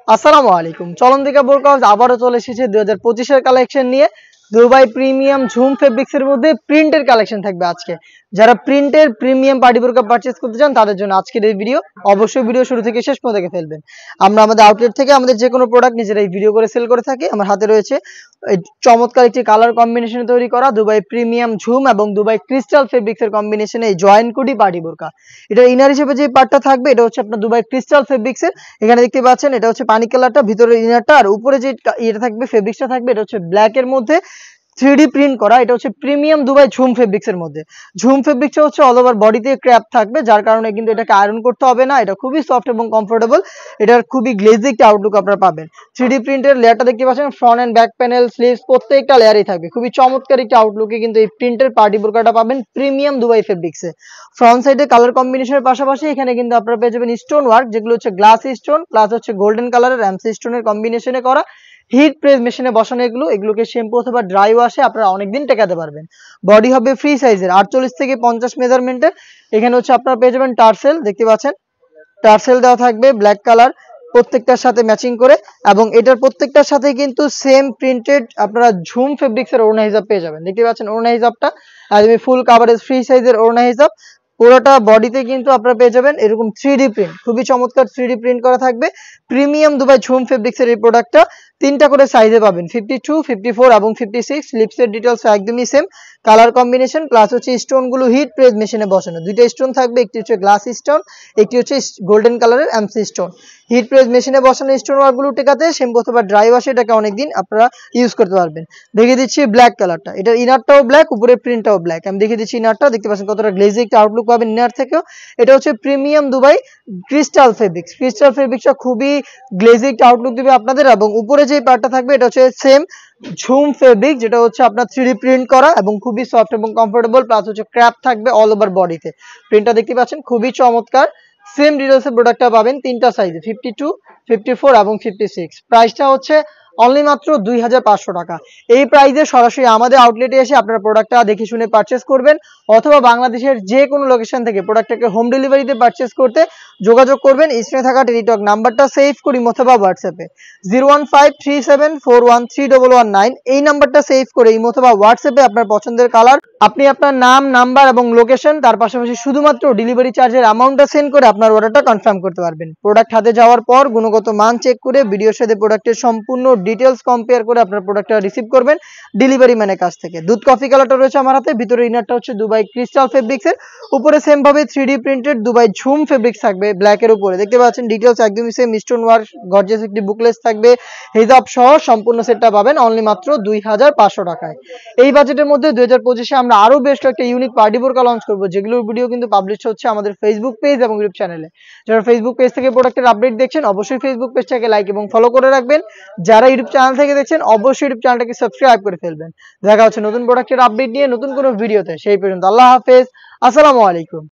আসসালামু আলাইকুম। চলন দিকা বোরকা হাউস আবারও চলে এসেছে 2025 এর কালেকশন নিয়ে। দুবাই প্রিমিয়াম ঝুম ফেব্রিক্স এর মধ্যে প্রিন্টের কালেকশন থাকবে আজকে। যারা প্রিন্টের প্রিমিয়াম পার্টি বোরকা পারচেজ করতে চান তাদের জন্য আজকের এই ভিডিও। অবশ্যই ভিডিও শুরু থেকে শেষ পর্যন্ত দেখে ফেলবেন। আমরা আমাদের আউটলেট থেকে আমাদের যে কোনো প্রোডাক্ট নিজেরাই ভিডিও করে সেল করে থাকি। আমার হাতে রয়েছে এই চমৎকার একটি কালার কম্বিনেশনে তৈরি করা দুবাই প্রিমিয়াম ঝুম এবং দুবাই ক্রিস্টাল ফেব্রিক্স এর কম্বিনেশনে এই জয়েন্ট কুডি পার্টি বোরকা। এটা ইনার হিসেবে যে পার্টটা থাকবে এটা হচ্ছে আপনার দুবাই ক্রিস্টাল ফেব্রিক্স এর। এখানে দেখতে পাচ্ছেন এটা হচ্ছে পানি কালারটা, ভিতরে ইনারটা, আর উপরে যে এটা থাকবে ফেব্রিক্সটা থাকবে এটা হচ্ছে ব্ল্যাক এর মধ্যে 3D প্রিন্ট করা। এটা হচ্ছে প্রিমিয়াম দুবাই ঝুম ফেব্রিক্স এর মধ্যে। ঝুম ফেব্রিক্সটা হচ্ছে অল ওভার বডিতে ক্র্যাপ থাকবে, যার কারণে কিন্তু এটাকে আয়রন করতে হবে না। এটা খুবই সফট এবং কমফোর্টেবল। এটার খুবই গ্লেজি একটা আউটলুক আপনারা পাবেন। 3D প্রিন্টের লেয়ারটা দেখতে পাচ্ছেন, front end back panel, sleeves প্রত্যেকটা লেয়ারই থাকবে। খুবই চমৎকার একটা আউটলুকে কিন্তু এই প্রিন্টের পার্টি বোরকাটা পাবেন প্রিমিয়াম দুবাই ফেব্রিক্সে। ফ্রন্ট সাইডে কালার কম্বিনেশনের পাশাপাশি এখানে কিন্তু আপনারা পেয়ে যাবেন স্টোন ওয়ার্ক, যেগুলো হচ্ছে গ্লাস স্টোন প্লাস হচ্ছে গোল্ডেন কালারের র্যামসি স্টোনের কম্বিনেশনে করা। হিট প্রেস মেশিনে বসানো এগুলোকে শ্যাম্পু অথবা ড্রাই ওয়াশে আপনারা অনেকদিন টেকাতে পারবেন। বডি হবে ফ্রি সাইজের 48 থেকে 50 মেজারমেন্টের। এখানে হচ্ছে আপনারা পেয়ে যাবেন টার্সেল, দেখতে পাচ্ছেন টার্সেল দেওয়া থাকবে ব্ল্যাক কালার প্রত্যেকটার সাথে ম্যাচিং করে, এবং এটার প্রত্যেকটার সাথে কিন্তু সেম প্রিন্টেড আপনারা ঝুম ফেব্রিক্স এর ওড়না হিসাব পেয়ে যাবেন। দেখতে পাচ্ছেন ওড়না হিসাবটা একদমই ফুল কাভারেজ ফ্রি সাইজের ওড়না হিসাব। পুরোটা বডিতে কিন্তু আপনারা পেয়ে যাবেন এরকম 3D প্রিন্ট, খুবই চমৎকার 3D প্রিন্ট করা থাকবে। প্রিমিয়াম দুবাই ঝুম ফেব্রিক্স এর এই প্রোডাক্টটা তিনটা করে সাইজে পাবেন, 52, 54 এবং 56। লিপসের ডিটেলস একদমই সেম। কালার কম্বিনেশন প্লাস হচ্ছে স্টোন গুলো হিট প্রেস মেশিনে বসানো। দুইটা স্টোন থাকবে, একটি হচ্ছে গ্লাস স্টোন, একটি হচ্ছে গোল্ডেন কালারের এমসি স্টোন। হিট প্রেস মেশিনে বসানো স্টোন ওয়ার্ক গুলো টেকাতে শ্যাম্পু অথবা ড্রাই ওয়াশে এটাকে অনেকদিন আপনারা ইউজ করতে পারবেন। দেখিয়ে দিচ্ছি ব্ল্যাক কালারটা, এটার ইনারটাও ব্ল্যাক, উপরের প্রিন্টটাও ব্ল্যাক। আমি দেখিয়ে দিচ্ছি ইনারটা, দেখতে পাচ্ছেন কতটা গ্লেজি একটা আউটলুক পাবেন ইনার থেকেও। এটা হচ্ছে premium Dubai crystal fabrics. Crystal ফেব্রিক্সটা খুবই গ্লেজি একটা আউটলুক দিবে আপনাদের, এবং উপরে যে পার্টটা থাকবে এটা হচ্ছে সেম ঝুম ফেব্রিক, যেটা হচ্ছে আপনার 3D প্রিন্ট করা এবং খুবই সফট এবং কমফোর্টেবল, প্লাস হচ্ছে ক্র্যাপ থাকবে অল ওভার বডিতে। প্রিন্টটা দেখতে পাচ্ছেন খুবই চমৎকার। সেম ডিটেলসের প্রোডাক্টটা পাবেন তিনটা সাইজে, 52, 54 এবং 56। প্রাইসটা হচ্ছে অনলি মাত্র 2500 টাকা। এই প্রাইসে সরাসরি আমাদের আউটলেটে এসে আপনারা প্রোডাক্টটা দেখে শুনে পারচেস করবেন, অথবা বাংলাদেশের যে কোনো লোকেশন থেকে প্রোডাক্টটাকে হোম ডেলিভারিতে পারচেস করতে যোগাযোগ করবেন। স্ক্রিনে থাকা টেলিটক নাম্বারটা সেভ করি অথবা হোয়াটসঅ্যাপে 01537413119 এই নাম্বারটা সেভ করে ইমো অথবা হোয়াটসঅ্যাপে আপনার পছন্দের কালার, আপনি আপনার নাম, নাম্বার এবং লোকেশন, তার পাশাপাশি শুধুমাত্র ডেলিভারি চার্জের অ্যামাউন্টটা সেন্ড করে আপনার অর্ডারটা কনফার্ম করতে পারবেন। প্রোডাক্ট হাতে যাওয়ার পর গুণগত মান চেক করে ভিডিওর সাথে প্রোডাক্টের সম্পূর্ণ ডিটেলস কম্পেয়ার করে আপনার প্রোডাক্টটা রিসিভ করবেন ডেলিভারি ম্যানের কাছ থেকে। দুধ কফি কালারটা রয়েছে আমার হাতে, ভিতরে ইনারটা হচ্ছে দুবাই ক্রিস্টাল ফেব্রিক্সের, উপরে সেম ভাবে 3D প্রিন্টেড দুবাই ঝুম ফেব্রিক্স থাকবে ব্ল্যাকের উপরে। দেখতে পাচ্ছেন ডিটেলস একদমই সেম, স্টোন ওয়ার্ক, গর্জিয়াস একটি বুকলেস থাকবে, হিজাব সহ সম্পূর্ণ সেটটা পাবেন অনলি মাত্র 2500 টাকায়। এই বাজেটের মধ্যে 2025-এ আমরা আরো বেশ কয়েকটা ইউনিক পার্টি বোরকা লঞ্চ করব, যেগুলোর ভিডিও কিন্তু পাবলিশ হচ্ছে আমাদের ফেসবুক পেজ এবং ইউটিউব চ্যানেলে। যারা ফেসবুক পেজ থেকে প্রোডাক্টের আপডেট দেখছেন অবশ্যই ফেসবুক পেজটাকে লাইক এবং ফলো করে রাখবেন। যারা ইউটিউব চ্যানেল থেকে দেখছেন অবশ্যই ইউটিউব চ্যানেলটাকে সাবস্ক্রাইব করে ফেলবেন। দেখা হচ্ছে নতুন প্রোডাক্টের আপডেট নিয়ে নতুন কোনো ভিডিওতে। সেই পর্যন্ত আল্লাহ হাফেজ, আসসালামু আলাইকুম।